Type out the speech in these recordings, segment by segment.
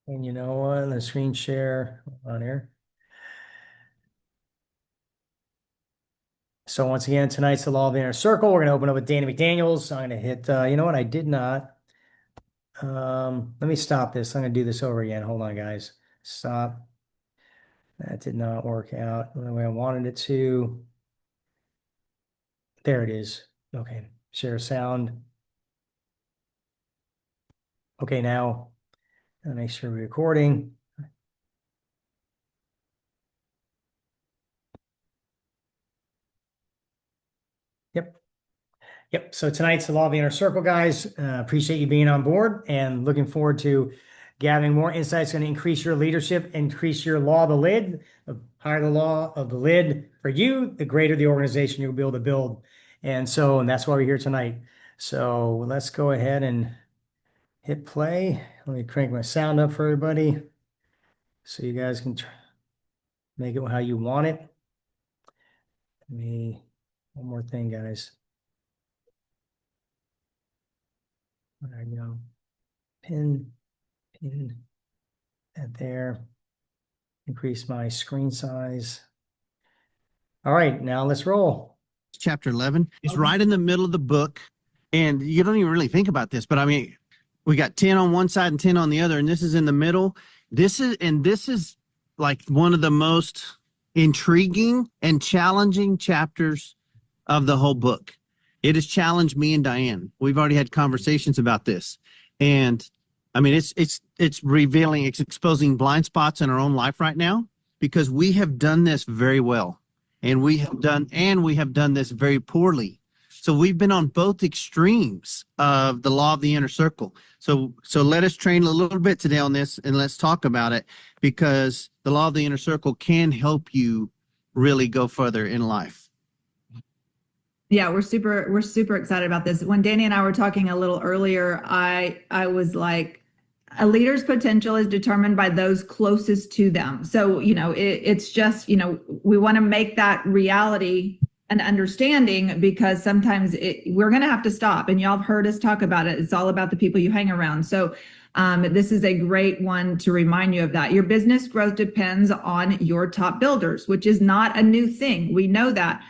And you know what? The screen share on here. So once again, tonight's the Law of the Inner Circle. We're going to open up with Danny McDaniels. I'm going to hit, you know what? I did not. Let me stop this. I'm going to do this over again. Hold on, guys. Stop. That did not work out the way I wanted it to. There it is. Okay. Share sound. Okay, now I'll make sure we're recording. Yep. Yep. So tonight's the Law of the Inner Circle, guys. Appreciate you being on board and looking forward to gathering more insights. Going to increase your leadership, increase your law of the lid. The higher the law of the lid for you, the greater the organization you'll be able to build. And that's why we're here tonight. So let's go ahead and hit play. Let me crank my sound up for everybody so you guys can make it how you want it. One more thing, guys. There you go. Pin that there. Increase my screen size. All right, now let's roll. Chapter 11 is right in the middle of the book. And you don't even really think about this, but I mean, we got 10 on one side and 10 on the other, and this is in the middle. This is like one of the most intriguing and challenging chapters of the whole book. It has challenged me and Diane. We've already had conversations about this. And I mean, it's revealing, it's exposing blind spots in our own life right now, because we have done this very well. And we have done this very poorly. So we've been on both extremes of the law of the inner circle. So let us train a little bit today on this, and let's talk about it, because the law of the inner circle can help you really go further in life. Yeah, we're super excited about this. When Danny and I were talking a little earlier, I was like, a leader's potential is determined by those closest to them. So, it's just, we want to make that reality an understanding, because sometimes we're going to have to stop. And y'all have heard us talk about it. It's all about the people you hang around. So this is a great one to remind you of that. Your business growth depends on your top builders, which is not a new thing. We know that.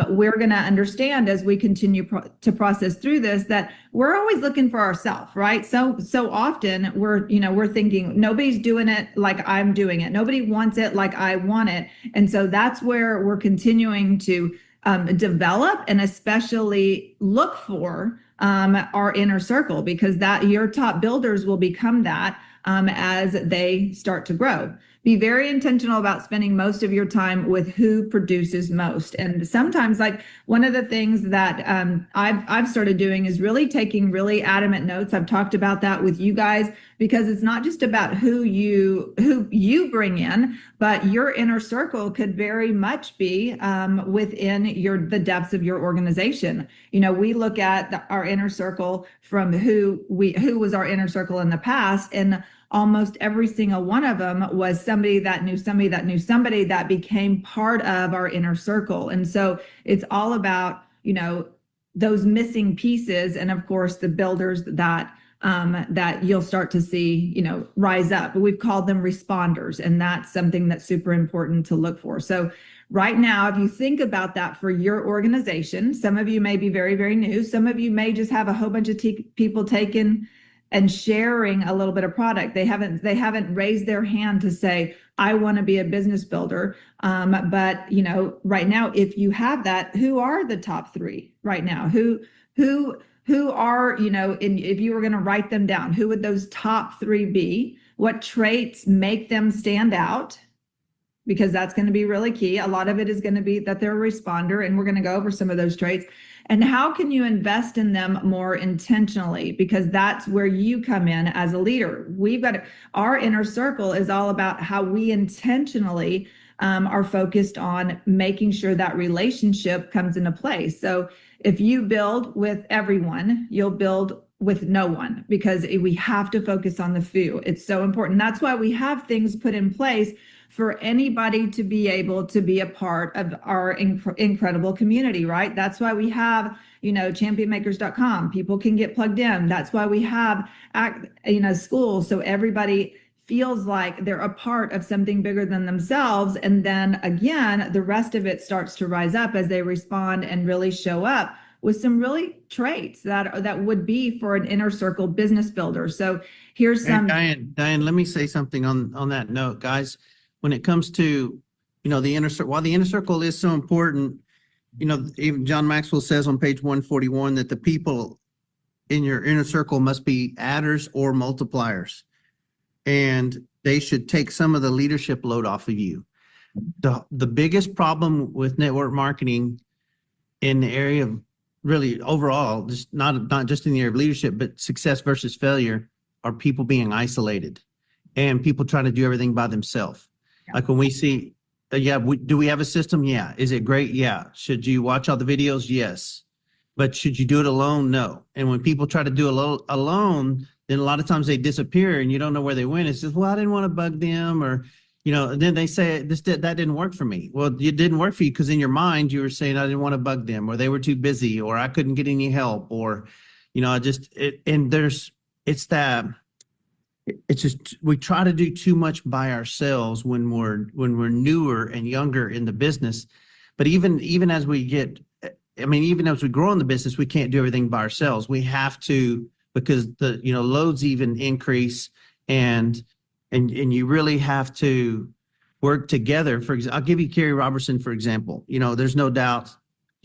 We're going to understand as we continue to process through this that we're always looking for ourselves, right? So often we're thinking nobody's doing it like I'm doing it. Nobody wants it like I want it. And so that's where we're continuing to develop and especially look for our inner circle, because that your top builders will become that as they start to grow. Be very intentional about spending most of your time with who produces most. And sometimes, like, one of the things that I've started doing is really taking really adamant notes. I've talked about that with you guys, because it's not just about who you bring in, but your inner circle could very much be within the depths of your organization. We look at our inner circle from who was our inner circle in the past, and almost every single one of them was somebody that knew somebody that knew somebody that became part of our inner circle. And so it's all about, those missing pieces, and of course the builders that you'll start to see, rise up. We've called them responders, and that's something that's super important to look for. So right now, if you think about that for your organization, some of you may be very, very new. Some of you may just have a whole bunch of people taking and sharing a little bit of product. They haven't raised their hand to say, I want to be a business builder. But right now, if you have that, who are the top three right now? Who are, if you were going to write them down, who would those top three be? What traits make them stand out? Because that's going to be really key. A lot of it is going to be that they're a responder, and we're going to go over some of those traits. And how can you invest in them more intentionally? Because that's where you come in as a leader. Our inner circle is all about how we intentionally are focused on making sure that relationship comes into place. So if you build with everyone, you'll build with no one, because we have to focus on the few. It's so important. That's why we have things put in place for anybody to be able to be a part of our incredible community, right? That's why we have, championmakers.com. People can get plugged in. That's why we have, schools, so everybody feels like they're a part of something bigger than themselves. And then again, the rest of it starts to rise up as they respond and really show up with some really traits that would be for an inner circle business builder. So here's And some. Diane, let me say something on that note, guys. When it comes to, the inner circle, while the inner circle is so important, even John Maxwell says on page 141 that the people in your inner circle must be adders or multipliers, and they should take some of the leadership load off of you. The biggest problem with network marketing in the area of really overall, just not just in the area of leadership, but success versus failure, are people being isolated and people trying to do everything by themselves. Yeah. Like when we see, do we have a system? Yeah. Is it great? Yeah. Should you watch all the videos? Yes. But should you do it alone? No. And when people try to do it alone, then a lot of times they disappear and you don't know where they went. It's just, well, I didn't want to bug them, or, and then they say that didn't work for me. Well, it didn't work for you because in your mind you were saying I didn't want to bug them, or they were too busy, or I couldn't get any help, or, it's just we try to do too much by ourselves when we're newer and younger in the business. But even as we even as we grow in the business, we can't do everything by ourselves. We have to, because the loads even increase, and you really have to work together. For example, I'll give you Carrie Robertson, for example. There's no doubt,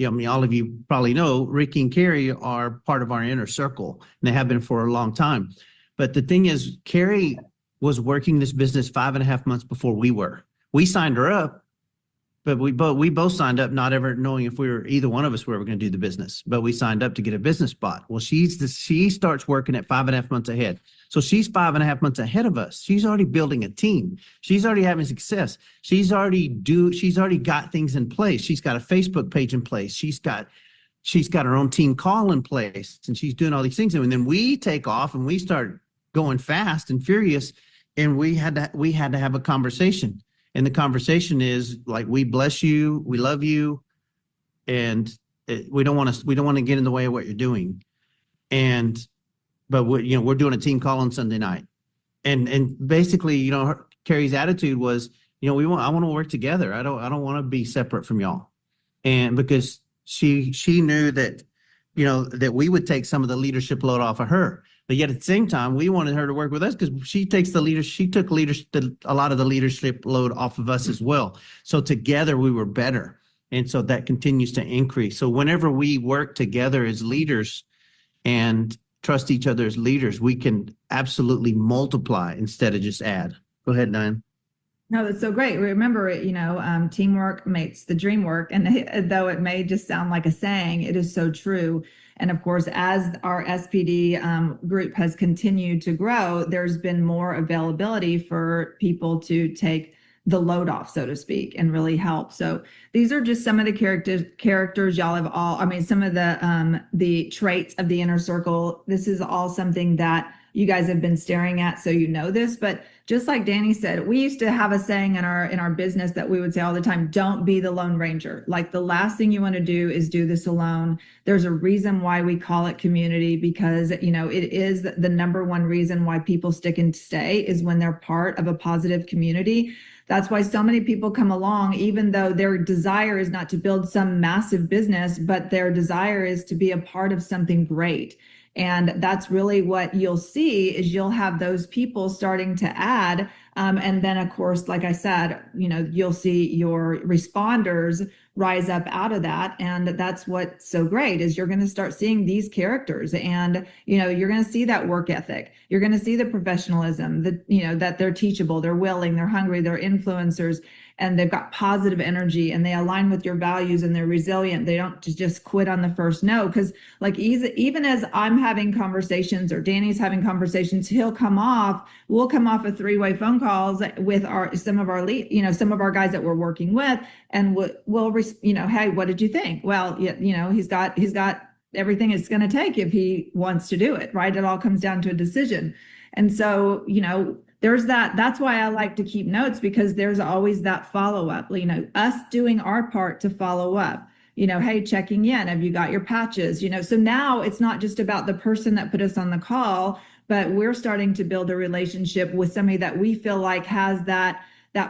all of you probably know Ricky and Carrie are part of our inner circle, and they have been for a long time. But the thing is, Carrie was working this business 5.5 months before we were. We signed her up, but we both signed up not ever knowing if either one of us were ever going to do the business. But we signed up to get a business spot. Well, she starts working at 5.5 months ahead. So she's 5.5 months ahead of us. She's already building a team. She's already having success. She's already got things in place. She's got a Facebook page in place. She's got her own team call in place, and she's doing all these things. And then we take off and we start going fast and furious, and we had to have a conversation. And the conversation is like, we bless you, we love you, and we don't want to get in the way of what you're doing. But we're doing a team call on Sunday night, and basically, Carrie's attitude was, I want to work together. I don't want to be separate from y'all, and because she knew that, that we would take some of the leadership load off of her. But yet at the same time, we wanted her to work with us because she took a lot of the leadership load off of us as well. So together we were better. And so that continues to increase. So whenever we work together as leaders and trust each other as leaders, we can absolutely multiply instead of just add. Go ahead, Diane. No, that's so great. Remember, teamwork makes the dream work. And though it may just sound like a saying, it is so true. And of course, as our SPD group has continued to grow, there's been more availability for people to take the load off, so to speak, and really help. So these are just some of the characters y'all have all, some of the traits of the inner circle. This is all something that you guys have been staring at, so you know this. But just like Danny said, we used to have a saying in our business that we would say all the time: don't be the Lone Ranger. Like, the last thing you want to do is do this alone. There's a reason why we call it community, because it is the number one reason why people stick and stay is when they're part of a positive community. That's why so many people come along, even though their desire is not to build some massive business, but their desire is to be a part of something great. And that's really what you'll see, is you'll have those people starting to add. And then, of course, like I said, you'll see your responders rise up out of that. And that's what's so great, is you're going to start seeing these characters, and, you're going to see that work ethic. You're going to see the professionalism, that they're teachable, they're willing, they're hungry, they're influencers, and they've got positive energy, and they align with your values, and they're resilient. They don't just quit on the first no. Because like, even as I'm having conversations or Danny's having conversations, we'll come off of three-way phone calls with some of our guys that we're working with, and we'll hey, what did you think? Well, he's got everything it's going to take if he wants to do it, right? It all comes down to a decision. And so, there's that's why I like to keep notes, because there's always that follow-up, us doing our part to follow up, hey, checking in, have you got your patches? So now it's not just about the person that put us on the call, but we're starting to build a relationship with somebody that we feel like has that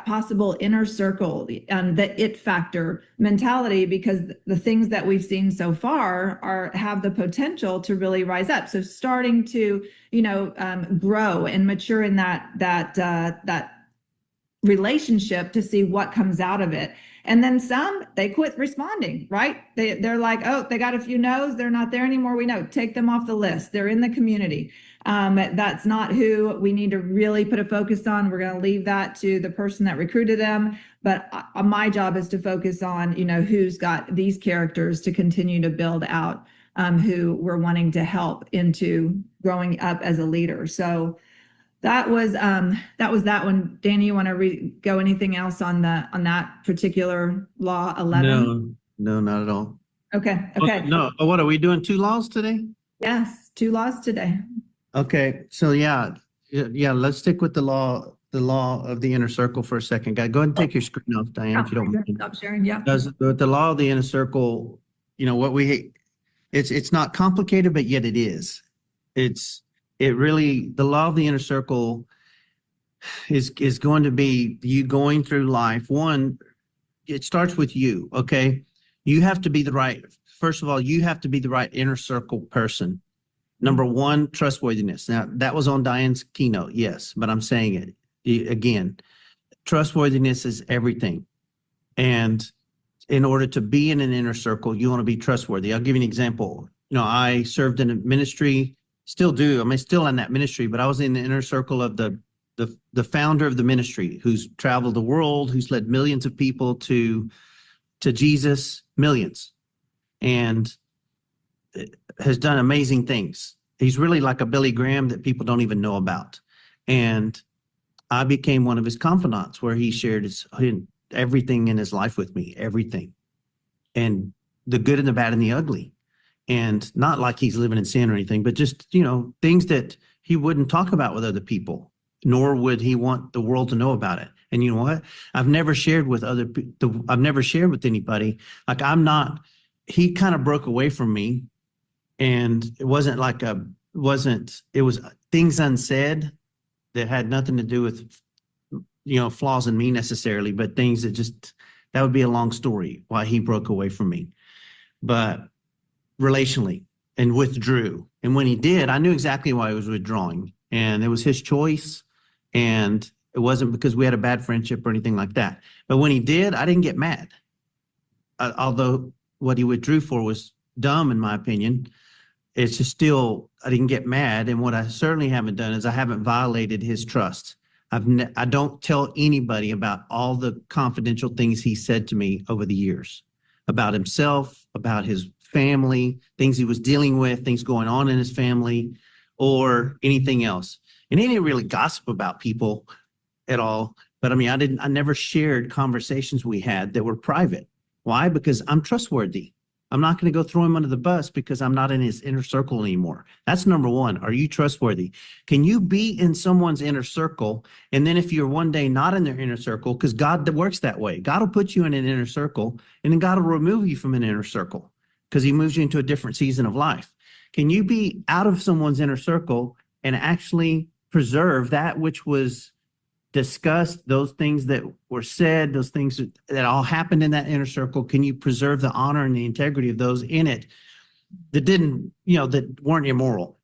possible inner circle, the it factor mentality, because the things that we've seen so far have the potential to really rise up. So starting to, grow and mature in that relationship to see what comes out of it. And then some, they quit responding, right? They're like, oh, they got a few no's, they're not there anymore. We know, take them off the list. They're in the community. That's not who we need to really put a focus on. We're going to leave that to the person that recruited them. But my job is to focus on, who's got these characters to continue to build out, who we're wanting to help into growing up as a leader. So that was that one. Danny, you want to go anything else on that particular law 11? No, not at all. Okay. No, what are we doing? 2 laws today? Yes, 2 laws today. Okay, so yeah, let's stick with the law of the inner circle for a second. Go ahead and take your screen off, Diane, if you don't mind. Stop sharing. Yeah. Does the law of the inner circle, it's not complicated, but yet it is. The law of the inner circle is going to be you going through life. One, it starts with you, okay? You have to be first of all, you have to be the right inner circle person. Number 1, trustworthiness. Now, that was on Diane's keynote, yes, but I'm saying it again. Trustworthiness is everything. And in order to be in an inner circle, you want to be trustworthy. I'll give you an example. I served in a ministry, still do. I'm still in that ministry, but I was in the inner circle of the founder of the ministry, who's traveled the world, who's led millions of people to Jesus, millions, and has done amazing things. He's really like a Billy Graham that people don't even know about. And I became one of his confidants, where he shared everything in his life with me, everything, and the good and the bad and the ugly. And not like he's living in sin or anything, but just, things that he wouldn't talk about with other people, nor would he want the world to know about it. And you know what? I've never shared with anybody. Like he kind of broke away from me, and it was things unsaid that had nothing to do with, flaws in me necessarily, but things that would be a long story why he broke away from me. But relationally, and withdrew. And when he did, I knew exactly why he was withdrawing. And it was his choice. And it wasn't because we had a bad friendship or anything like that. But when he did, I didn't get mad. Although what he withdrew for was dumb, in my opinion. It's just still, I didn't get mad. And what I certainly haven't done is I haven't violated his trust. I don't tell anybody about all the confidential things he said to me over the years, about himself, about his family, things he was dealing with, things going on in his family, or anything else. And he didn't really gossip about people at all. But I never shared conversations we had that were private. Why? Because I'm trustworthy. I'm not going to go throw him under the bus because I'm not in his inner circle anymore. That's number 1. Are you trustworthy? Can you be in someone's inner circle? And then if you're one day not in their inner circle, because God works that way, God will put you in an inner circle, and then God will remove you from an inner circle because he moves you into a different season of life. Can you be out of someone's inner circle and actually preserve that which was discussed, those things that were said, those things that all happened in that inner circle? Can you preserve the honor and the integrity of those in it that weren't immoral?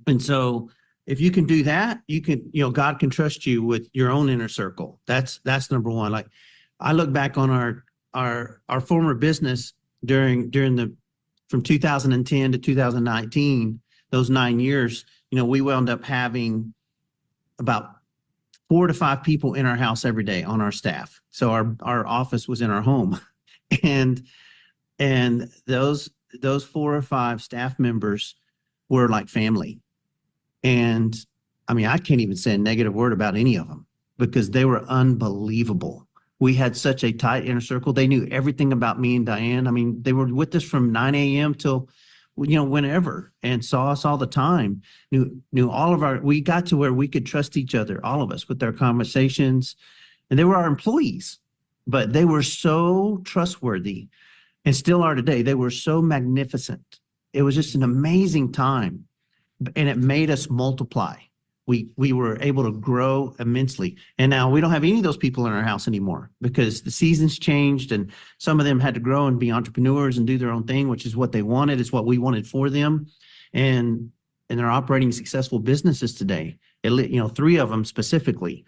And so if you can do that, you can, God can trust you with your own inner circle. That's number 1. Like, I look back on our former business during from 2010 to 2019, those 9 years, we wound up having about 4 to 5 people in our house every day on our staff. So our office was in our home, and those 4 or 5 staff members were like family. And I can't even say a negative word about any of them because they were unbelievable. We had such a tight inner circle. They knew everything about me and Diane. They were with us from 9 a.m. till, whenever, and saw us all the time, knew all of we got to where we could trust each other, all of us, with their conversations. And they were our employees, but they were so trustworthy, and still are today. They were so magnificent. It was just an amazing time. and it made us multiply. We were able to grow immensely. And now we don't have any of those people in our house anymore because the seasons changed and some of them had to grow and be entrepreneurs and do their own thing, which is what they wanted. It's what we wanted for them. And they're operating successful businesses today. Three of them specifically.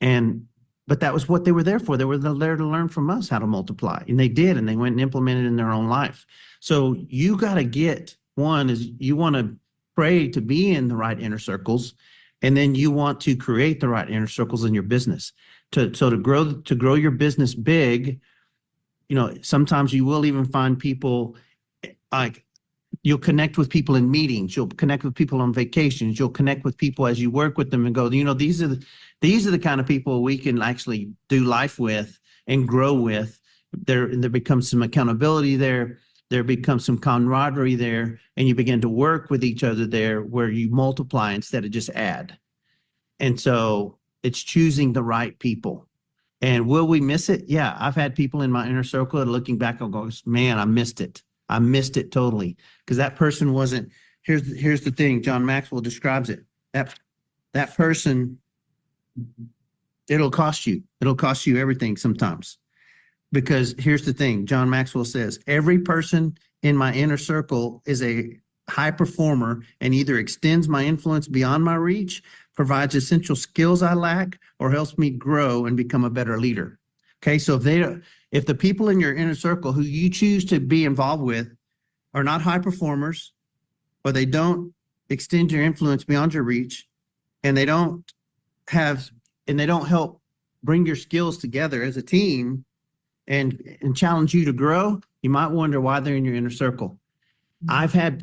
But that was what they were there for. They were there to learn from us how to multiply. And they did, and they went and implemented it in their own life. So you got to you want to pray to be in the right inner circles. And then you want to create the right inner circles in your business to grow your business big. Sometimes you will even find people like you'll connect with people in meetings. You'll connect with people on vacations. You'll connect with people as you work with them and go, these are the kind of people we can actually do life with and grow with. There becomes some accountability there. There becomes some camaraderie there, and you begin to work with each other there where you multiply instead of just add. And so it's choosing the right people. And will we miss it? Yeah, I've had people in my inner circle that looking back, I'll go, man, I missed it. I missed it totally because that person wasn't. Here's the thing. John Maxwell describes it. That person, it'll cost you. It'll cost you everything sometimes. Because here's the thing, John Maxwell says, every person in my inner circle is a high performer and either extends my influence beyond my reach, provides essential skills I lack, or helps me grow and become a better leader. Okay, so if the people in your inner circle who you choose to be involved with are not high performers, or they don't extend your influence beyond your reach, and they don't help bring your skills together as a team, and challenge you to grow, you might wonder why they're in your inner circle. I've had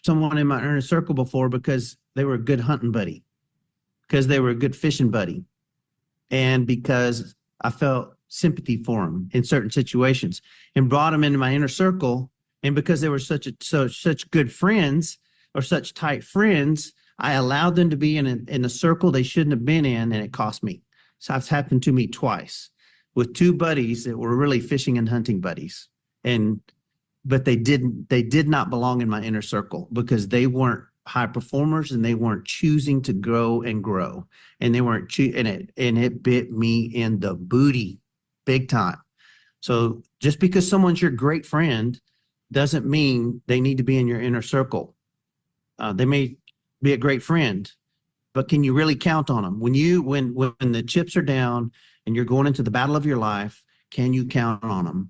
someone in my inner circle before because they were a good hunting buddy, because they were a good fishing buddy, and because I felt sympathy for them in certain situations and brought them into my inner circle. And because they were such good friends or such tight friends, I allowed them to be in a circle they shouldn't have been in, and it cost me. So it's happened to me twice with two buddies that were really fishing and hunting buddies. But they did not belong in my inner circle because they weren't high performers and they weren't choosing to grow. And they weren't and it bit me in the booty big time. So just because someone's your great friend doesn't mean they need to be in your inner circle. They may be a great friend, but can you really count on them? When the chips are down and you're going into the battle of your life, can you count on them?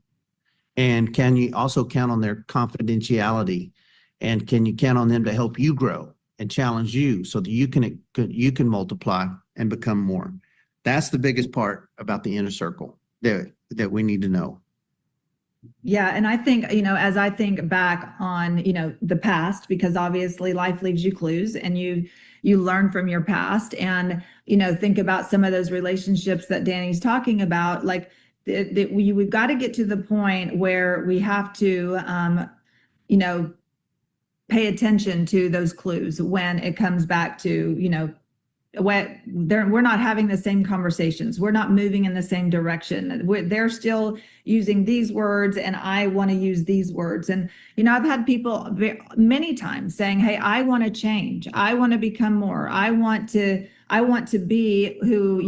And can you also count on their confidentiality? And can you count on them to help you grow and challenge you so that you can multiply and become more? That's the biggest part about the inner circle that we need to know. Yeah. And I think, as I think back on, the past, because obviously life leaves you clues and you learn from your past and, think about some of those relationships that Danny's talking about, like we've got to get to the point where we have to, pay attention to those clues when it comes back to, we're not having the same conversations. We're not moving in the same direction. They're still using these words and I want to use these words. And, I've had people many times saying, hey, I want to change. I want to become more. I want to be who,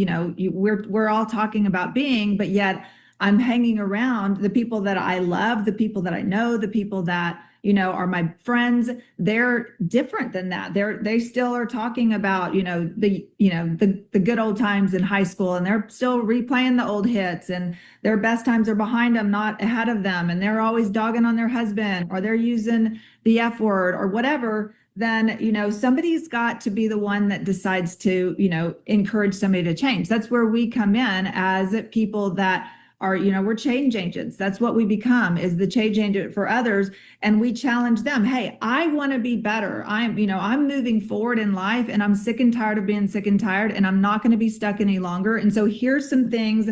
we're all talking about being, but yet I'm hanging around the people that I love, the people that I know, the people that, are my friends. They're different than that. They still are talking about, the good old times in high school, and they're still replaying the old hits, and their best times are behind them, not ahead of them. And they're always dogging on their husband, or they're using the F word or whatever. Then, somebody's got to be the one that decides to, encourage somebody to change. That's where we come in as people that are, we're change agents. That's what we become, is the change agent for others. And we challenge them. Hey, I want to be better. I'm moving forward in life, and I'm sick and tired of being sick and tired, and I'm not going to be stuck any longer. And so here's some things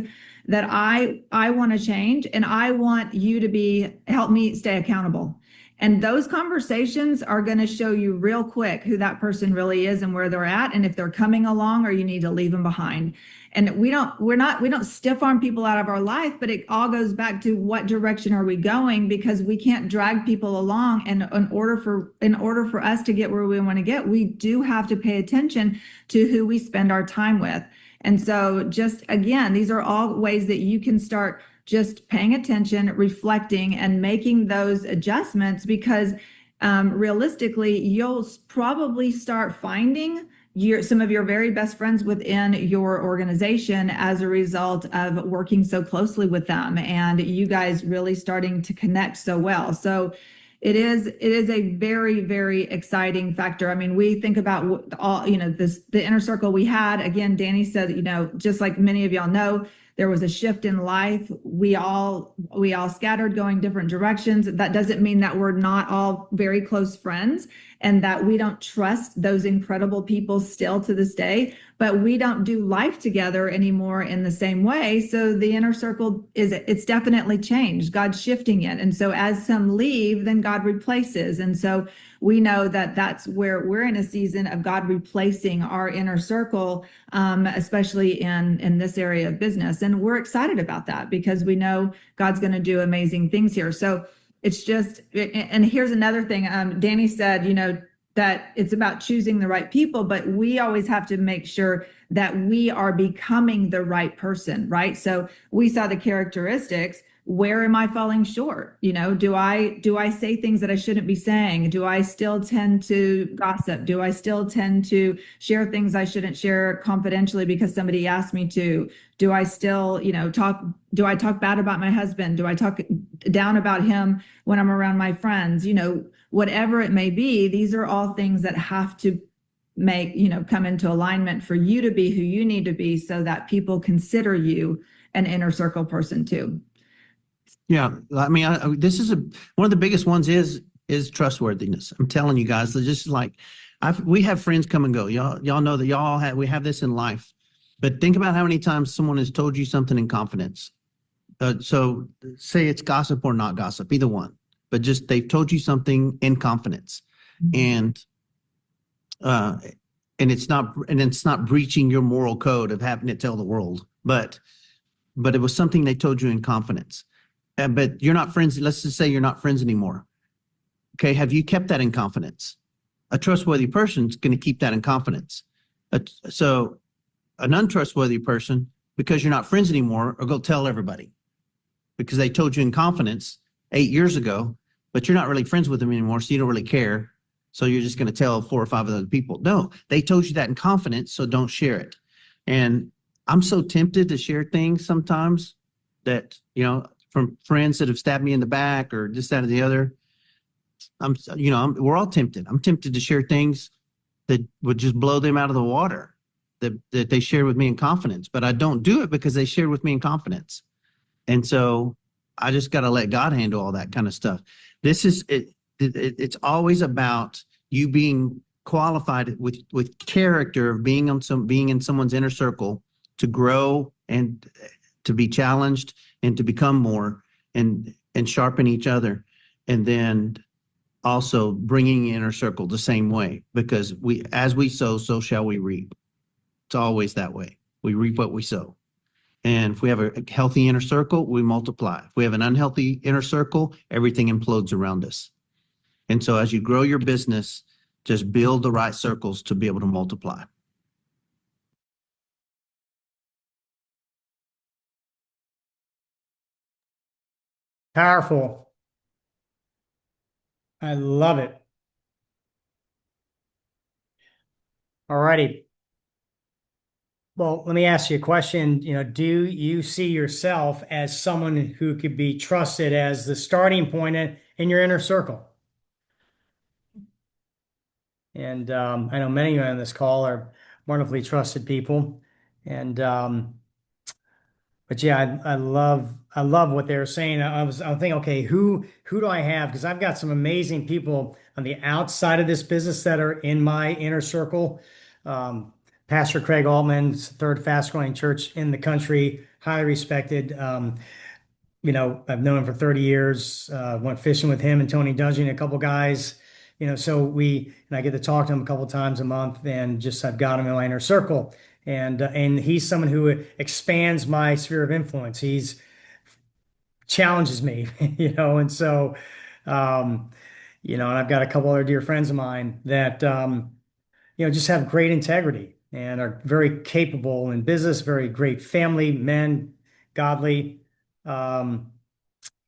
that I want to change, and I want you to help me stay accountable. And those conversations are going to show you real quick who that person really is and where they're at, and if they're coming along or you need to leave them behind. And we don't stiff arm people out of our life, but it all goes back to what direction are we going, because we can't drag people along. And in order for us to get where we want to get, we do have to pay attention to who we spend our time with. And so just again, these are all ways that you can start just paying attention, reflecting, and making those adjustments, because realistically, you'll probably start finding some of your very best friends within your organization as a result of working so closely with them and you guys really starting to connect so well. So it is a very, very exciting factor. I mean, we think about all, the inner circle we had. Again, Danny said, just like many of y'all know, there was a shift in life. We all scattered, going different directions. That doesn't mean that we're not all very close friends and that we don't trust those incredible people still to this day, but we don't do life together anymore in the same way. So the inner circle it's definitely changed. God's shifting it. And so as some leave, then God replaces. And so we know that that's where we're in a season of God replacing our inner circle, especially in this area of business. And we're excited about that because we know God's going to do amazing things here. So it's just, and here's another thing. Danny said, that it's about choosing the right people, but we always have to make sure that we are becoming the right person, right? So we saw the characteristics. Where am I falling short? Do I say things that I shouldn't be saying? Do I still tend to gossip? Do I still tend to share things I shouldn't share confidentially because somebody asked me to? Do I still, do I talk bad about my husband? Do I talk down about him when I'm around my friends? Whatever it may be, these are all things that have to come into alignment for you to be who you need to be so that people consider you an inner circle person too. Yeah, I mean, this is one of the biggest ones is trustworthiness. I'm telling you guys, just like we have friends come and go. Y'all know that we have this in life, but think about how many times someone has told you something in confidence. So say it's gossip or not gossip, either one, but just they've told you something in confidence, and it's not breaching your moral code of having to tell the world, but it was something they told you in confidence. But you're not friends. Let's just say you're not friends anymore. Okay. Have you kept that in confidence? A trustworthy person is going to keep that in confidence. So an untrustworthy person, because you're not friends anymore, are going to tell everybody because they told you in confidence 8 years ago, but you're not really friends with them anymore. So you don't really care. So you're just going to tell 4 or 5 other people. No, they told you that in confidence. So don't share it. And I'm so tempted to share things sometimes that, from friends that have stabbed me in the back or this, that, or the other. We're all tempted. I'm tempted to share things that would just blow them out of the water that they shared with me in confidence, but I don't do it because they shared with me in confidence. And so I just got to let God handle all that kind of stuff. This is it. It's always about you being qualified with character of being in someone's inner circle to grow and to be challenged and to become more and sharpen each other. And then also bringing inner circle the same way, because as we sow, so shall we reap. It's always that way. We reap what we sow. And if we have a healthy inner circle, we multiply. If we have an unhealthy inner circle, everything implodes around us. And so as you grow your business, just build the right circles to be able to multiply. Powerful. I love it. All righty. Well, let me ask you a question. Do you see yourself as someone who could be trusted as the starting point in your inner circle? And I know many of you on this call are wonderfully trusted people. And but yeah, I love what they're saying. I'm thinking, okay, who do I have? Because I've got some amazing people on the outside of this business that are in my inner circle. Pastor Craig Altman's third fast growing church in the country, highly respected. I've known him for 30 years, went fishing with him and Tony Dungy and a couple guys, so and I get to talk to him a couple times a month and just I've got him in my inner circle. And he's someone who expands my sphere of influence. He's challenges me, and so, um, and I've got a couple other dear friends of mine that, just have great integrity and are very capable in business, very great family men, godly. Um,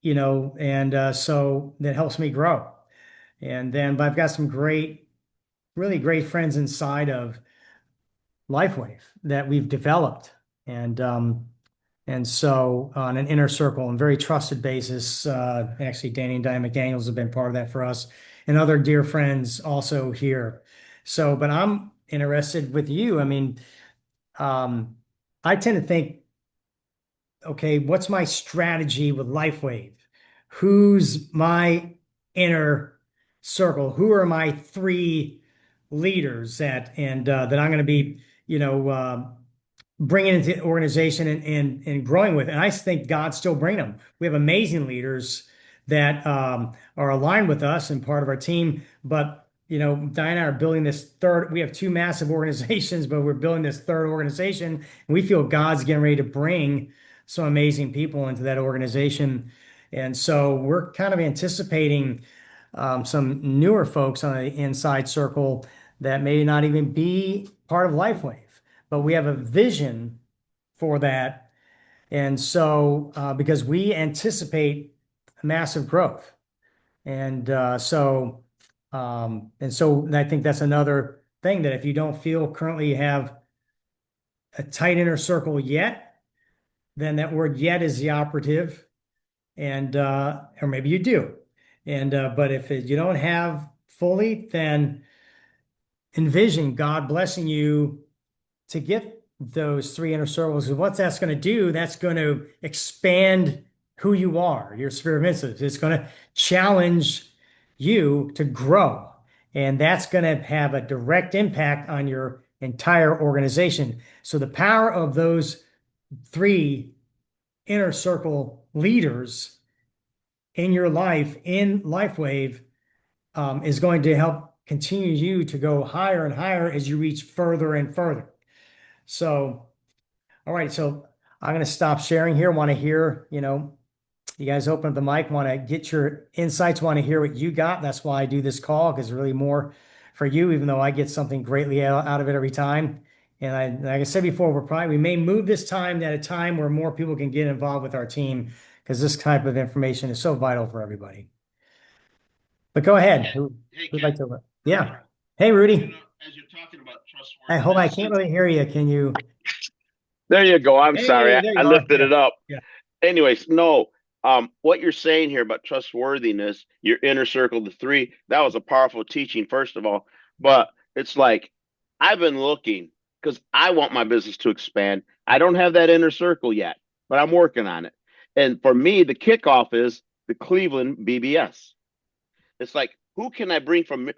and so that helps me grow. But I've got some really great friends inside of LifeWave that we've developed, and so on an inner circle and very trusted basis. Actually, Danny and Diane McDaniels have been part of that for us, and other dear friends also here. So, but I'm interested with you. I mean, um, I tend to think, okay, what's my strategy with LifeWave? Who's my inner circle? Who are my three leaders that I'm going to be, bringing into the organization and growing with? And I think God's still bringing them. We have amazing leaders that are aligned with us and part of our team. But, Diane and I are building this third. We have two massive organizations, but we're building this third organization. And we feel God's getting ready to bring some amazing people into that organization. And so we're kind of anticipating some newer folks on the inside circle that may not even be part of LifeWave, but we have a vision for that. And so, because we anticipate massive growth. And so I think that's another thing, that if you don't feel currently you have a tight inner circle yet, then that word yet is the operative. Or maybe you do. But if you don't have fully, then envision God blessing you to get those three inner circles. And what that's going to do, that's going to expand who you are, your sphere of influence. It's going to challenge you to grow. And that's going to have a direct impact on your entire organization. So the power of those three inner circle leaders in your life, in LifeWave, is going to help continue you to go higher and higher as you reach further and further. So, all right. So I'm going to stop sharing here. Want to hear, you guys open up the mic, want to get your insights, want to hear what you got. That's why I do this call, because really more for you, even though I get something greatly out of it every time. And like I said before, we may move this time at a time where more people can get involved with our team, because this type of information is so vital for everybody. But go ahead. Who'd like to? Yeah. Hey, Rudy. As you're talking about trustworthiness. Hold on. I can't really hear you. Can you? There you go. I'm Hey, sorry. there you I are. lifted Yeah. it up. Yeah. Anyways, no. What you're saying here about trustworthiness, your inner circle, the three, that was a powerful teaching, first of all. But it's like, I've been looking because I want my business to expand. I don't have that inner circle yet, but I'm working on it. And for me, the kickoff is the Cleveland BBS. It's like, who can I bring from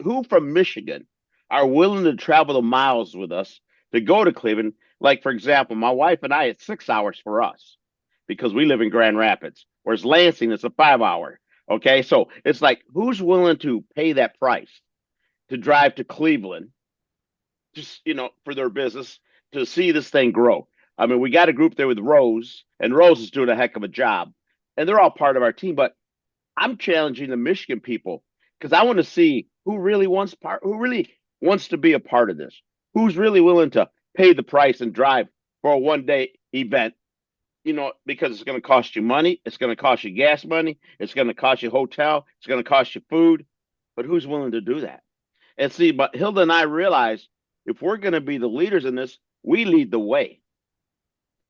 Michigan are willing to travel the miles with us to go to Cleveland? Like, for example, my wife and I, it's 6 hours for us because we live in Grand Rapids, whereas Lansing, it's a 5 hour. Okay. So it's like, who's willing to pay that price to drive to Cleveland, just, for their business, to see this thing grow? I mean, we got a group there with Rose, and Rose is doing a heck of a job, and they're all part of our team. But I'm challenging the Michigan people because I want to see who really wants to be a part of this. Who's really willing to pay the price and drive for a 1 day event, because it's going to cost you money. It's going to cost you gas money. It's going to cost you hotel. It's going to cost you food. But who's willing to do that? And see, but Hilda and I realize if we're going to be the leaders in this, we lead the way.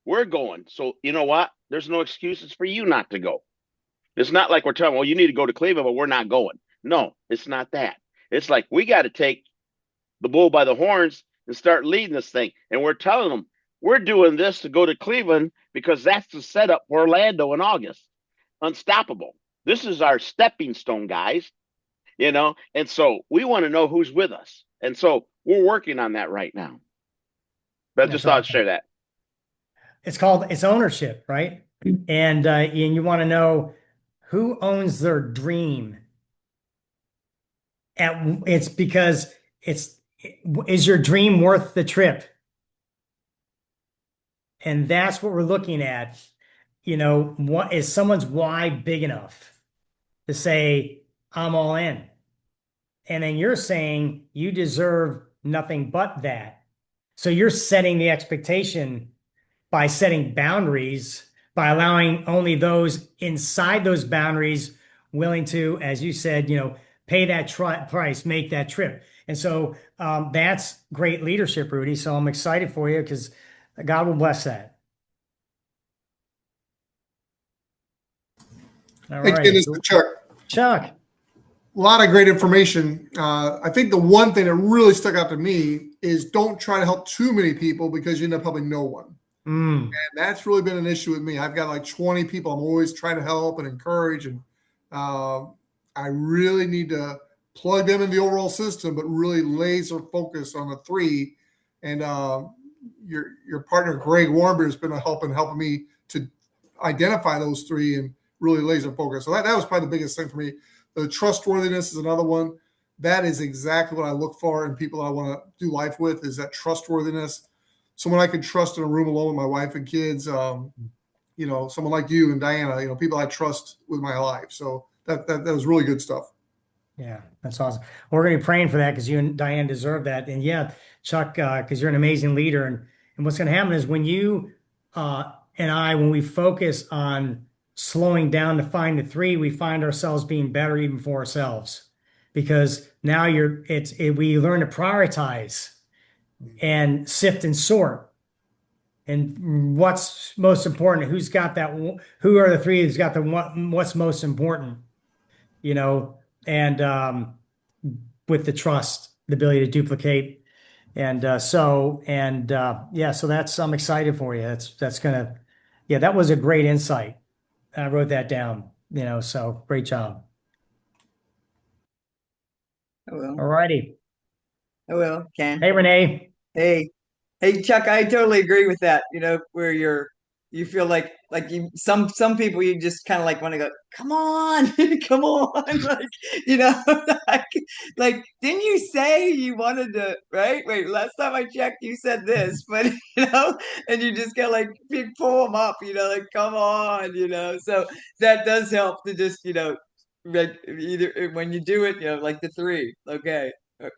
We're going. So you know what? There's no excuses for you not to go. It's not like we're telling, well, you need to go to Cleveland, but we're not going. No, it's not that. It's like, we got to take the bull by the horns and start leading this thing. And we're telling them, we're doing this to go to Cleveland because that's the setup for Orlando in August. Unstoppable. This is our stepping stone, guys. And so we want to know who's with us. And so we're working on that right now. But I just thought I'd share that. It's ownership, right? and you want to know who owns their dream. It's because it's is your dream worth the trip? And that's what we're looking at. What is someone's why big enough to say, I'm all in? And then you're saying you deserve nothing but that. So you're setting the expectation by setting boundaries, by allowing only those inside those boundaries willing to, as you said, pay that price, make that trip. And so that's great leadership, Rudy. So I'm excited for you because God will bless that. All Hey, Ken, right. this is Chuck. Chuck. A lot of great information. I think the one thing that really stuck out to me is don't try to help too many people because you end up helping no one. And that's really been an issue with me. I've got like 20 people I'm always trying to help and encourage. And I really need to plug them in the overall system, but really laser focus on the three. And your partner, Greg Warmbier, has been helping me to identify those three and really laser focus. So that was probably the biggest thing for me. The trustworthiness is another one. That is exactly what I look for in people I want to do life with, is that trustworthiness. Someone I can trust in a room alone with my wife and kids. Someone like you and Diana, people I trust with my life. So that was really good stuff. Yeah, that's awesome. We're going to be praying for that because you and Diane deserve that. And yeah, Chuck, because you're an amazing leader. And what's going to happen is when you when we focus on slowing down to find the three, we find ourselves being better even for ourselves. Because now we learn to prioritize and sift and sort. And what's most important? Who's got that? Who are the three who's got what's most important? And with the trust, the ability to duplicate. So that's, I'm excited for you. That was a great insight. I wrote that down, so great job. I will. All righty. I will. Can. Hey, Renee. Hey, hey, Chuck. I totally agree with that. Where you feel like some people you just kind of like want to go, come on, come on, like, like, didn't you say you wanted to, right? Wait, last time I checked, you said this, but and you just get like pull them up, like, come on, So that does help to just, like either when you do it, like the three, okay.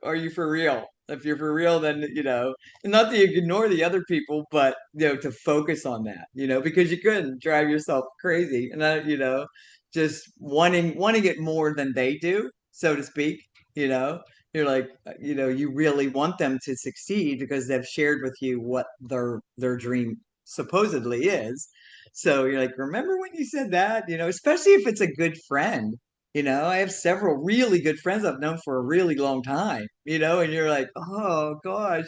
Are you for real? If you're for real, then and not that you ignore the other people, but to focus on that, because you couldn't drive yourself crazy, and just wanting it more than they do, so to speak. You're like, you really want them to succeed because they've shared with you what their dream supposedly is. So you're like, remember when you said that? Especially if it's a good friend. I have several really good friends I've known for a really long time, and you're like, oh gosh,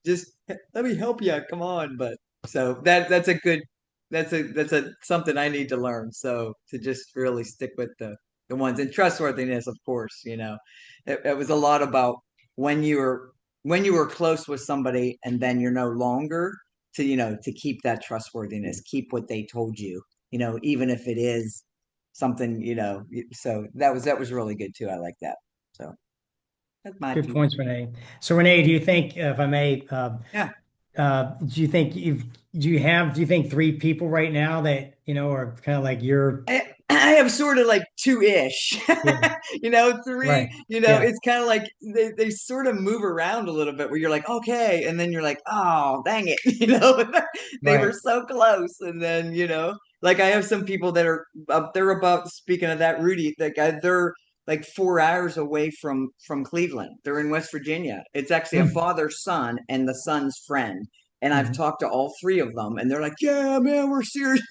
just let me help you. Come on. But so that's a good, that's a something I need to learn. So to just really stick with the ones, and trustworthiness, of course, it was a lot about when you were close with somebody and then you're no longer, to keep that trustworthiness, keep what they told you, even if it is something, so that was really good too. I like that. So that's my Good two. points, Renee. So Renee, do you think, if I may, Yeah. do you think do you think three people right now that, are kind of like your, I have sort of like two-ish, yeah, three, right. Yeah, it's kind of like they sort of move around a little bit where you're like, okay. And then you're like, oh, dang it. They were right. so close. And then, like I have some people that are up there about, speaking of that, Rudy, that guy, they're like 4 hours away from Cleveland. They're in West Virginia. It's actually a Mm. father, son, and the son's friend. And I've Mhm. talked to all three of them, and they're like, yeah, man, we're serious.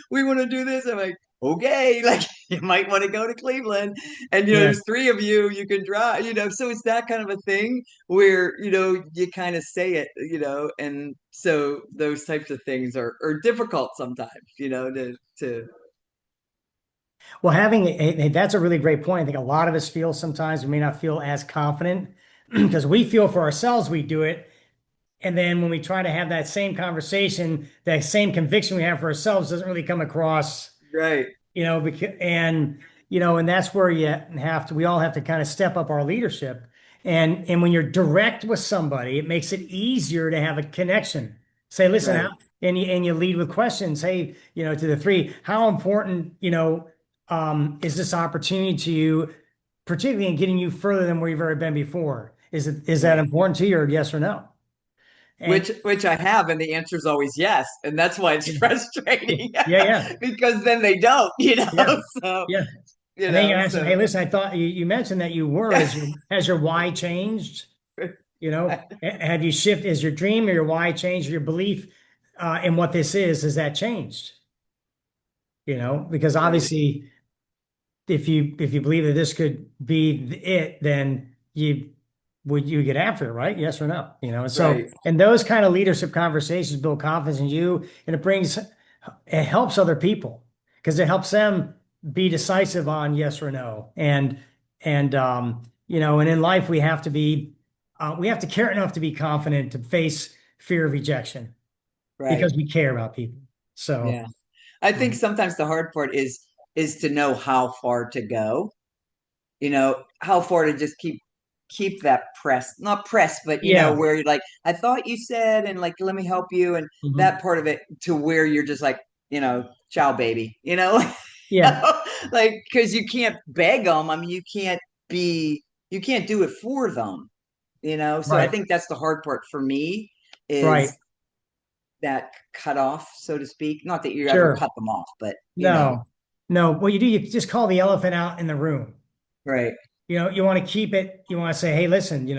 We want to do this. I'm like, okay, like you might want to go to Cleveland. And Yeah. there's three of you can drive, so it's that kind of a thing where, you kind of say it, and so those types of things are difficult sometimes, to Well, that's a really great point. I think a lot of us feel sometimes we may not feel as confident because we feel for ourselves we do it, And then when we try to have that same conversation, that same conviction we have for ourselves doesn't really come across, Right. because, and that's where we all have to kind of step up our leadership. And when you're direct with somebody, it makes it easier to have a connection. Say, listen, Right. and you lead with questions. Hey, to the three, how important, is this opportunity to you, particularly in getting you further than where you've ever been before? Is that Right. important to you, or yes or no? And Which I have, and the answer is always yes, and that's why it's yeah, frustrating yeah, because then they don't, yeah, So yeah. And then you ask them, so hey, listen, I thought you mentioned that you were, has your why changed? Have you shifted, is your dream or your why changed, or your belief in what this is, has that changed? Because Right. obviously if you believe that this could be it, then you get after it, right? Yes or no? So, Right. and those kind of leadership conversations build confidence in you, and it helps other people because it helps them be decisive on yes or no. And in life we have to care enough to be confident to face fear of rejection Right. because we care about people. So, Yeah. I think sometimes the hard part is to know how far to go, how far to just keep that press, not press, but yeah. where you're like, I thought you said, and like, let me help you, and Mhm. that part of it to where you're just like, ciao, baby, Yeah. like because you can't beg them. I mean, you can't do it for them, So I Right. think that's the hard part for me Right. is that cut off, so to speak. Not that you ever Sure. cut them off, but No, no. What you do, you just call the elephant out in the room. right, You want to keep it, you want to say, hey, listen,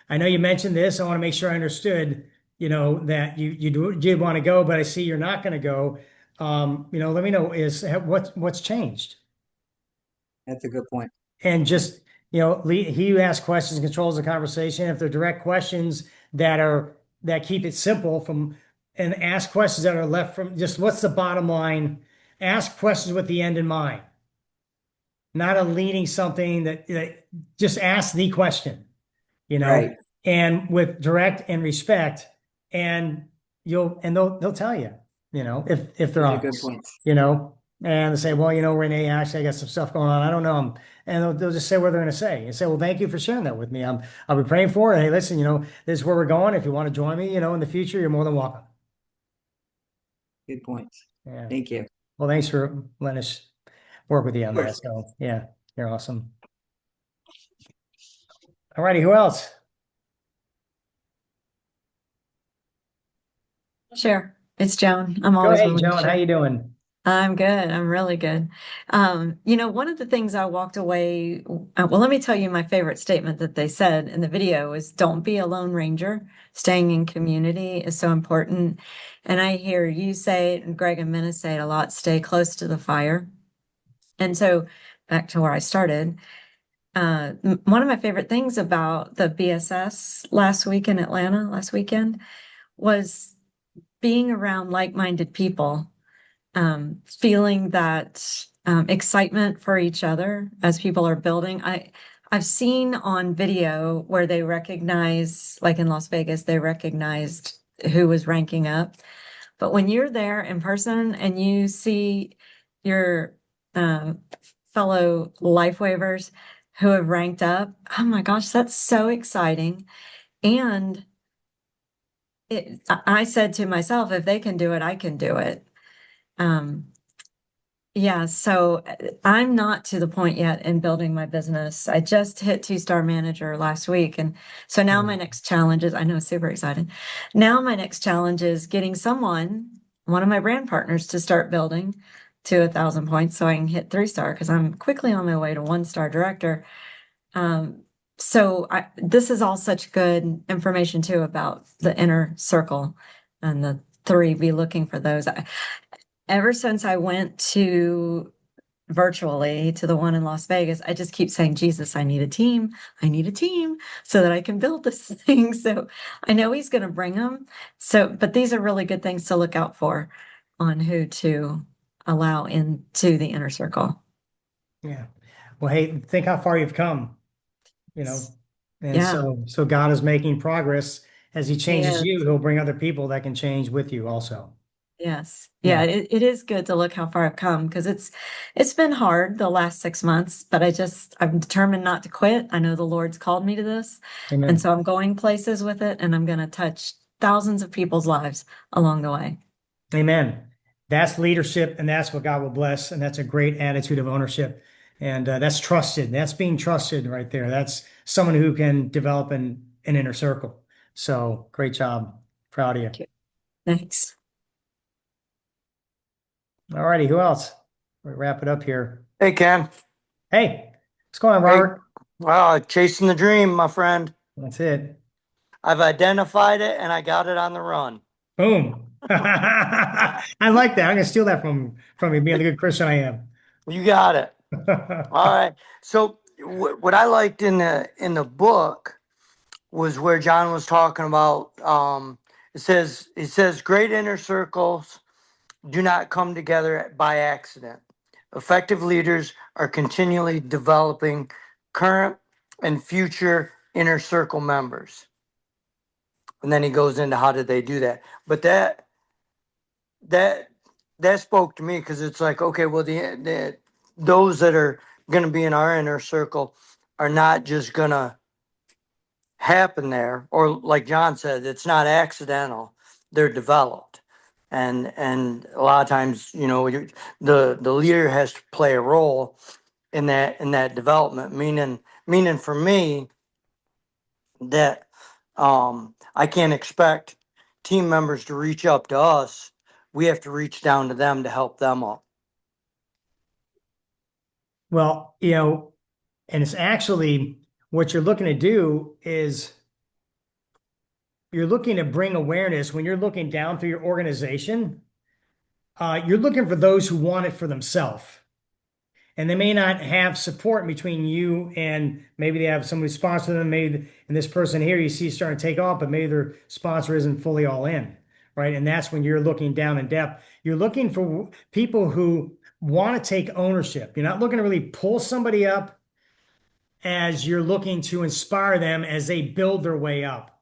I know you mentioned this. I want to make sure I understood, that did want to go, but I see you're not going to go. Let me know what's changed. that's a good point. And just, he who asks questions controls the conversation. If they're direct questions that keep it simple and ask questions that are left from just what's the bottom line, ask questions with the end in mind, not a leading something that just ask the question, you know, Right. and with direct and respect, and they'll tell you, if they're Those are good honest, points. and they say, well, Renee, actually, I got some stuff going on. I don't know. And they'll just say what they're going to say and say, well, thank you for sharing that with me. I'll be praying for it. Hey, listen, this is where we're going. If you want to join me, in the future, you're more than welcome. Good points. Yeah. Thank you. Well, thanks for letting us work with you on Of that. course. So yeah, you're awesome. All righty. Who else? Sure. It's Joan. I'm Go always ahead, willing to Joan. How share. you doing? I'm good. I'm really good. One of the things I walked away, well, let me tell you my favorite statement that they said in the video is don't be a lone ranger. Staying in community is so important. And I hear you say it and Greg and Minna say it a lot, stay close to the fire. And so back to where I started, one of my favorite things about the BSS last week in Atlanta, last weekend, was being around like-minded people, feeling that excitement for each other as people are building. I've seen on video where they recognize, like in Las Vegas, they recognized who was ranking up. But when you're there in person and you see your um, fellow life waivers who have ranked up, oh my gosh, that's so exciting. And I said to myself, if they can do it, I can do it. Um, yeah, so I'm not to the point yet in building my business. I just hit two-star manager last week. And so now my next challenge is, I know, super excited. Now my next challenge is getting one of my brand partners, to start building to 1,000 points so I can hit three-star because I'm quickly on my way to one-star director. Um, this is all such good information too about the inner circle and the three, be looking for those. Ever since I went to virtually to the one in Las Vegas, I just keep saying, Jesus, I need a team. I need a team so that I can build this thing. So I know he's going to bring them. So, but these are really good things to look out for on who to allow into the inner circle. Yeah. Well, hey, think how far you've come, you know, and Yeah. so God is making progress, as he changes you, he'll bring other people that can change with you also. Yes. Yeah. Yeah, it is good to look how far I've come because it's been hard the last 6 months, but I'm determined not to quit. I know the Lord's called me to this. And Amen. so I'm going places with it and I'm going to touch thousands of people's lives along the way. Amen. That's leadership, and that's what God will bless. And that's a great attitude of ownership. And that's trusted. That's being trusted right there. That's someone who can develop an inner circle. So great job. Proud of you. Thank you. Thanks. All righty. Who else? We wrap it up here. Hey, Ken. Hey, what's going on, Hey. Robert? Well, chasing the dream, my friend. That's it. I've identified it and I got it on the run. Boom. I like that. I'm gonna steal that from you, being the good Christian I am. You got it. All right. So what I liked in the book was where John was talking about. It says great inner circles do not come together by accident. Effective leaders are continually developing current and future inner circle members. And then he goes into how did they do that. But that spoke to me because it's like, okay, well, the those that are going to be in our inner circle are not just going to happen there, or like John said, it's not accidental. They're developed, and a lot of times, the leader has to play a role in that development. Meaning for me that I can't expect team members to reach up to us. We have to reach down to them to help them up. Well, and it's actually what you're looking to do is you're looking to bring awareness when you're looking down through your organization. You're looking for those who want it for themselves. And they may not have support between you and maybe they have somebody sponsor them. Maybe, and this person here you see starting to take off, but maybe their sponsor isn't fully all in, right? And that's when you're looking down in depth. You're looking for people who want to take ownership. You're not looking to really pull somebody up as you're looking to inspire them as they build their way up.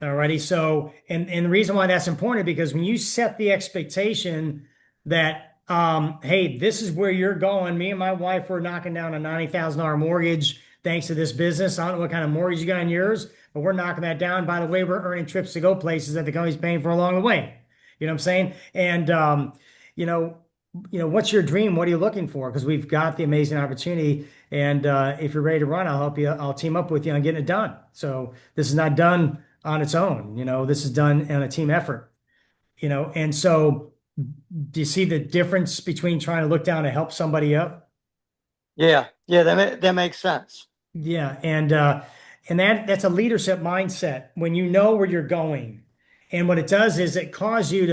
Alrighty. So, and the reason why that's important because when you set the expectation that hey, this is where you're going. Me and my wife were knocking down a $90,000 mortgage thanks to this business. I don't know what kind of mortgage you got on yours, but we're knocking that down. By the way, we're earning trips to go places that the company's paying for along the way. You know what I'm saying? And what's your dream? What are you looking for? Because we've got the amazing opportunity. And if you're ready to run, I'll help you. I'll team up with you on getting it done. So this is not done on its own. This is done in a team effort. And so do you see the difference between trying to look down to help somebody up? Yeah, that makes sense. Yeah, and that's a leadership mindset when you know where you're going. And what it does is it causes you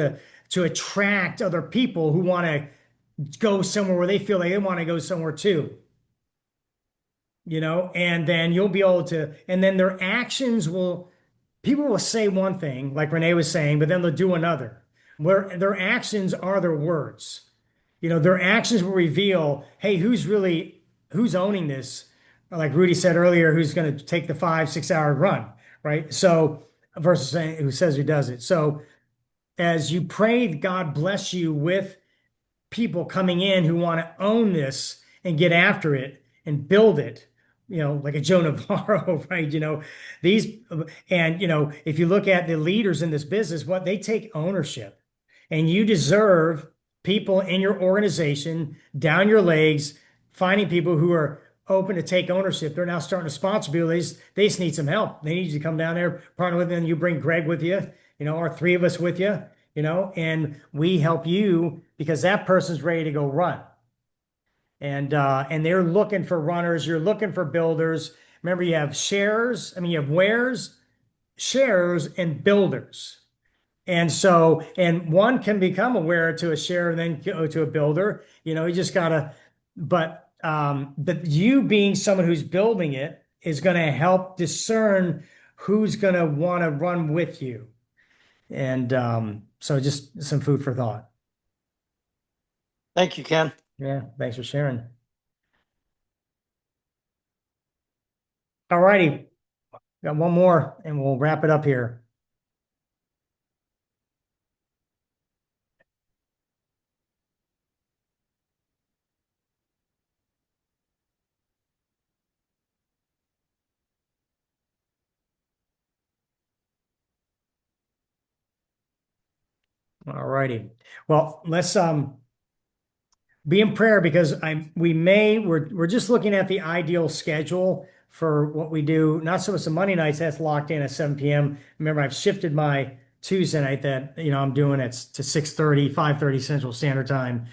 to attract other people who want to go somewhere where they feel like they want to go somewhere too. And then you'll be able to, and then their actions people will say one thing, like Renee was saying, but then they'll do another, where their actions are their words. Their actions will reveal, hey, who's owning this? Like Rudy said earlier, who's going to take the 5-6 hour run, right? So versus saying who says who does it. So as you pray, God bless you with people coming in who want to own this and get after it and build it, like a Joe Navarro, right? If you look at the leaders in this business, what they take ownership, and you deserve people in your organization down your legs, finding people who are open to take ownership. They're now starting to sponsor people. They just need some help. They need you to come down there, partner with them. You bring Greg with you, or 3 of us with you, and we help you because that person's ready to go run. And they're looking for runners. You're looking for builders. Remember, you have you have wares, sharers, and builders. And so, and one can become aware to a sharer and then go to a builder. You just gotta, but you being someone who's building it is going to help discern who's going to want to run with you. And so just some food for thought. Thank you, Ken. Yeah, thanks for sharing. All righty. Got one more and we'll wrap it up here. All righty. Well, let's be in prayer because we're just looking at the ideal schedule for what we do. Not so much the Monday nights, that's locked in at 7 p.m. Remember, I've shifted my Tuesday night that I'm doing it to 6:30, 5:30 Central Standard Time.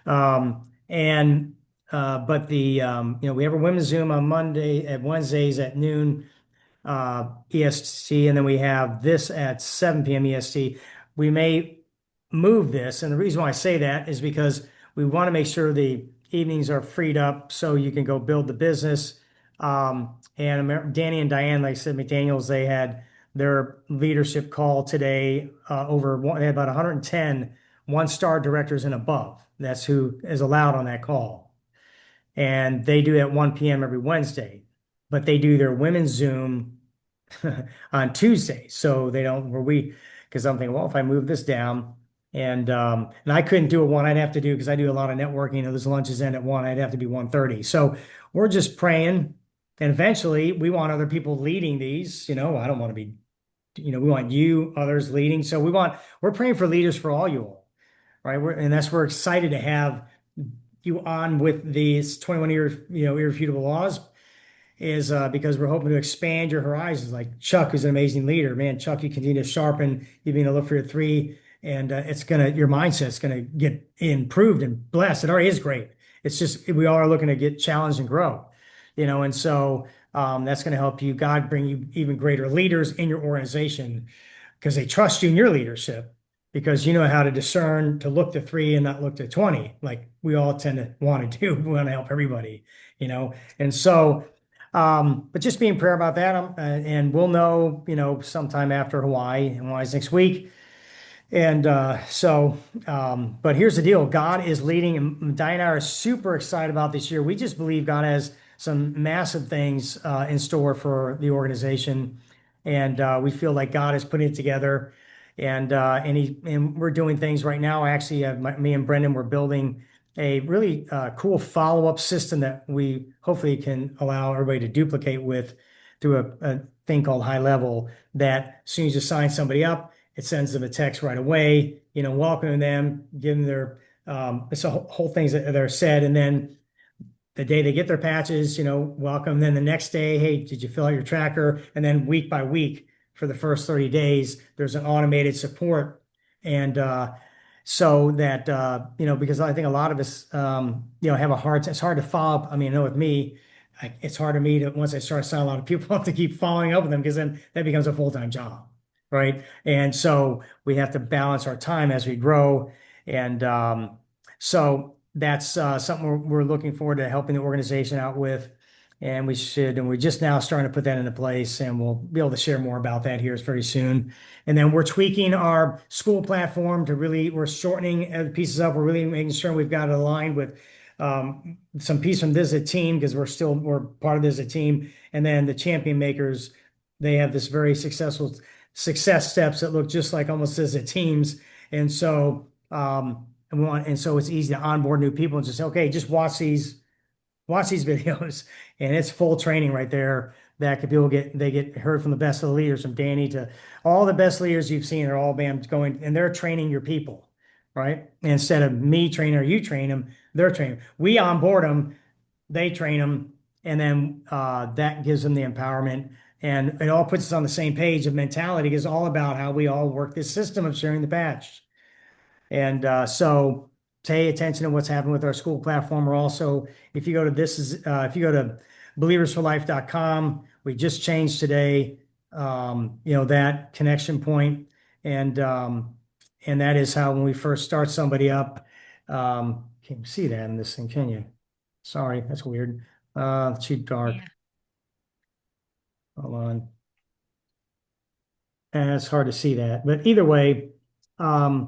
And but we have a women's Zoom on Monday at Wednesdays at noon EST, and then we have this at 7 p.m. EST. We may move this, and the reason why I say that is because we want to make sure the evenings are freed up so you can go build the business. And Danny and Diane, like I said, McDaniels, they had their leadership call today. They had about 110 one-star directors and above. That's who is allowed on that call. And they do it at 1 p.m. every Wednesday, but they do their women's Zoom on Tuesday. So they don't, because I'm thinking, well, if I move this down and I couldn't do it one, I'd have to do, because I do a lot of networking, and those lunches end at 1, I'd have to be 1:30. So we're just praying. And eventually we want other people leading these, I don't want to be, we want you, others leading. So we're praying for leaders for all you all, right? We're excited to have you on with these 21 irrefutable laws, is because we're hoping to expand your horizons. Like Chuck, who's an amazing leader, man. Chuck, you continue to sharpen, you being to look for your 3, and your mindset's gonna get improved and blessed. It already is great. It's just we all are looking to get challenged and grow, and so that's going to help you. God bring you even greater leaders in your organization because they trust you in your leadership, because you know how to discern to look to 3 and not look to 20, like we all tend to want to do. We want to help everybody, and so. But just be in prayer about that, and we'll know, sometime after Hawaii, and Hawaii's next week. And but here's the deal. God is leading, and Diane and I are super excited about this year. We just believe God has some massive things in store for the organization. And we feel like God is putting it together. And we're doing things right now. Actually, me and Brendan, we're building a really cool follow-up system that we hopefully can allow everybody to duplicate with through a thing called High Level, that as soon as you sign somebody up, it sends them a text right away, welcoming them, giving their, it's a whole things that are said. And then the day they get their patches, welcome. Then the next day, hey, did you fill out your tracker? And then week by week for the first 30 days, there's an automated support. And so that, because I think a lot of us, have it's hard to follow up. I mean, I know with me, it's hard to me to, once I start signing a lot of people up, to keep following up with them, because then that becomes a full-time job. Right. And so we have to balance our time as we grow. And so that's something we're looking forward to helping the organization out with. And we're just now starting to put that into place, and we'll be able to share more about that here very soon. And then we're tweaking our school platform we're shortening the pieces up. We're really making sure we've got it aligned with some piece from this as a team, because we're part of this as a team. And then the champion makers, they have this very successful success steps that look just like almost as a teams. And so, so it's easy to onboard new people and just say, okay, just watch these videos, and it's full training right there that people get heard from the best of the leaders, from Danny to all the best leaders you've seen are all going, and they're training your people, right? And instead of me training or you train them, they're training. We onboard them, they train them, and then that gives them the empowerment. And it all puts us on the same page of mentality. Is all about how we all work this system of sharing the patch. And so pay attention to what's happening with our school platform. We're also, if you go to believersforlife.com, we just changed today, that connection point. And that is how, when we first start somebody up, can you see that in this thing? Can you? Sorry, that's weird. Too dark. Yeah. Hold on. And it's hard to see that. But either way, if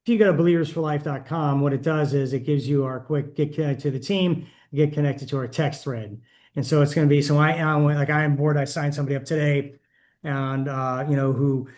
you go to believersforlife.com, what it does is it gives you our quick get connected to the team, get connected to our text thread. And so it's going to be, so I went, like I am bored. I signed somebody up today and, who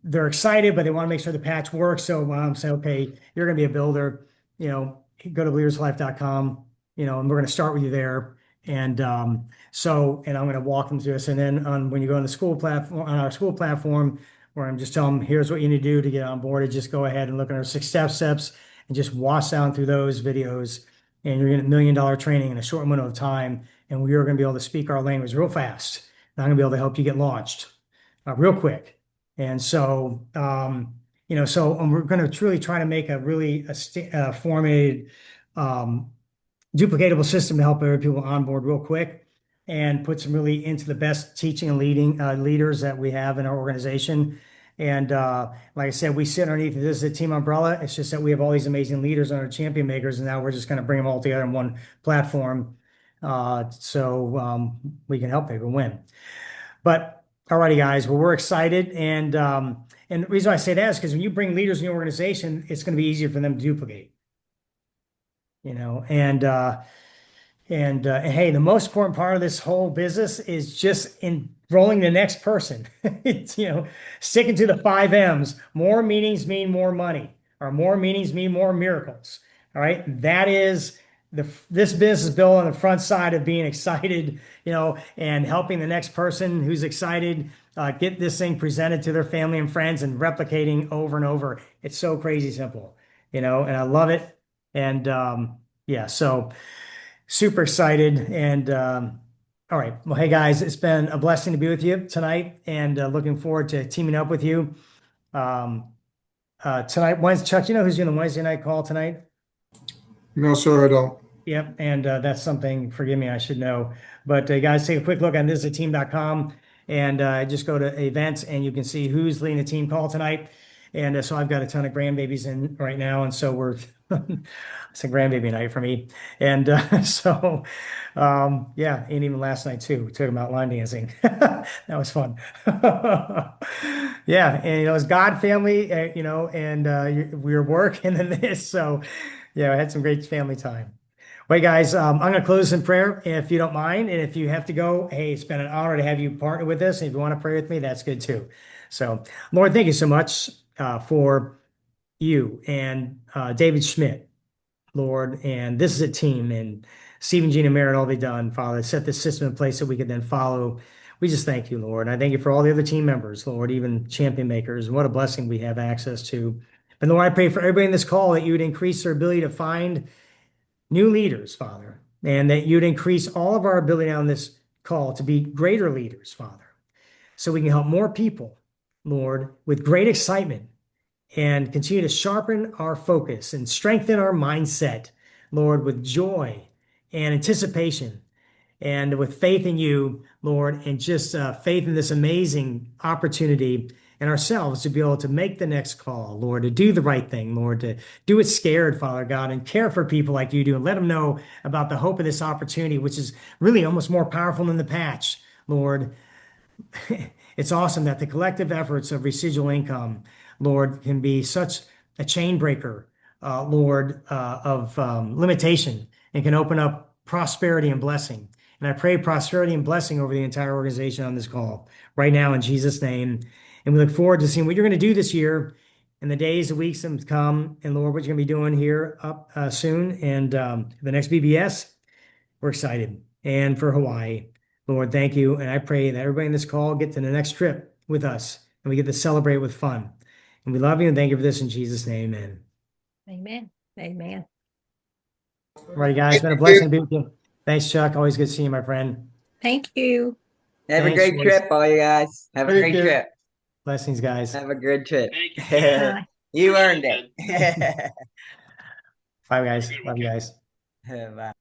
they're excited, but they want to make sure the patch works. So I'm saying, okay, you're going to be a builder, go to believerslife.com, and we're going to start with you there. And and I'm going to walk them through this. And then when you go on the school platform, on our school platform, where I'm just telling them, here's what you need to do to get on board, and just go ahead and look at our 6 steps and just wash down through those videos. And you're going to $1 million training in a short window of time. And we are going to be able to speak our language real fast. And I'm going to be able to help you get launched real quick. And so, we're going to truly try to make a really formatted, duplicatable system to help every people on board real quick and put some really into the best teaching and leading leaders that we have in our organization. And like I said, we sit underneath this is a team umbrella. It's just that we have all these amazing leaders on our champion makers, and now we're just going to bring them all together in one platform, so we can help people win. But alrighty, guys, well, we're excited, and the reason why I say that is because when you bring leaders in your organization, it's going to be easier for them to duplicate. And hey, the most important part of this whole business is just enrolling the next person. It's, sticking to the 5 M's. More meetings mean more money, or more meetings mean more miracles. All right. That is this business is built on the front side of being excited, and helping the next person who's excited get this thing presented to their family and friends and replicating over and over. It's so crazy simple, and I love it. And so super excited. And all right. Well, hey guys, it's been a blessing to be with you tonight, and looking forward to teaming up with you tonight. Wednesday, Chuck, who's doing the Wednesday night call tonight? No, sir, I don't. Yep. And that's something, forgive me, I should know. But guys, take a quick look on thisisateam.com and just go to events, and you can see who's leading the team call tonight. And so I've got a ton of grandbabies in right now. And so it's a grandbaby night for me. And and even last night too, we took them out line dancing. That was fun. Yeah. And it was God, family, and your work, and then this. So yeah, I had some great family time. Wait, guys, I'm going to close in prayer if you don't mind. And if you have to go, hey, it's been an honor to have you partner with us. And if you want to pray with me, that's good too. So, Lord, thank you so much for you and David Schmidt, Lord. And this is a team, and Stephen, Gina, Merritt, all they've done, Father, set this system in place that we could then follow. We just thank you, Lord. And I thank you for all the other team members, Lord, even champion makers. And what a blessing we have access to. And Lord, I pray for everybody in this call that you would increase their ability to find new leaders, Father, and that you'd increase all of our ability on this call to be greater leaders, Father, so we can help more people, Lord, with great excitement, and continue to sharpen our focus and strengthen our mindset, Lord, with joy and anticipation, and with faith in you, Lord, and just faith in this amazing opportunity and ourselves to be able to make the next call, Lord, to do the right thing, Lord, to do it scared, Father God, and care for people like you do, and let them know about the hope of this opportunity, which is really almost more powerful than the patch, Lord. It's awesome that the collective efforts of residual income, Lord, can be such a chain breaker, Lord, of limitation, and can open up prosperity and blessing. And I pray prosperity and blessing over the entire organization on this call right now in Jesus' name. And we look forward to seeing what you're going to do this year in the days, the weeks to come. And Lord, what you're going to be doing here up soon. And the next BBS, we're excited. And for Hawaii, Lord, thank you. And I pray that everybody in this call get to the next trip with us, and we get to celebrate with fun. And we love you and thank you for this in Jesus' name. Amen. Amen. Amen. All right, guys. It's been a blessing to be with you. Thanks, Chuck. Always good seeing you, my friend. Thank you. Have Thanks, a great boys. trip, all you guys. Have a Thank great you. trip. Blessings, guys. Have a good trip. Bye. You earned it. Bye, guys. Love you guys. Bye.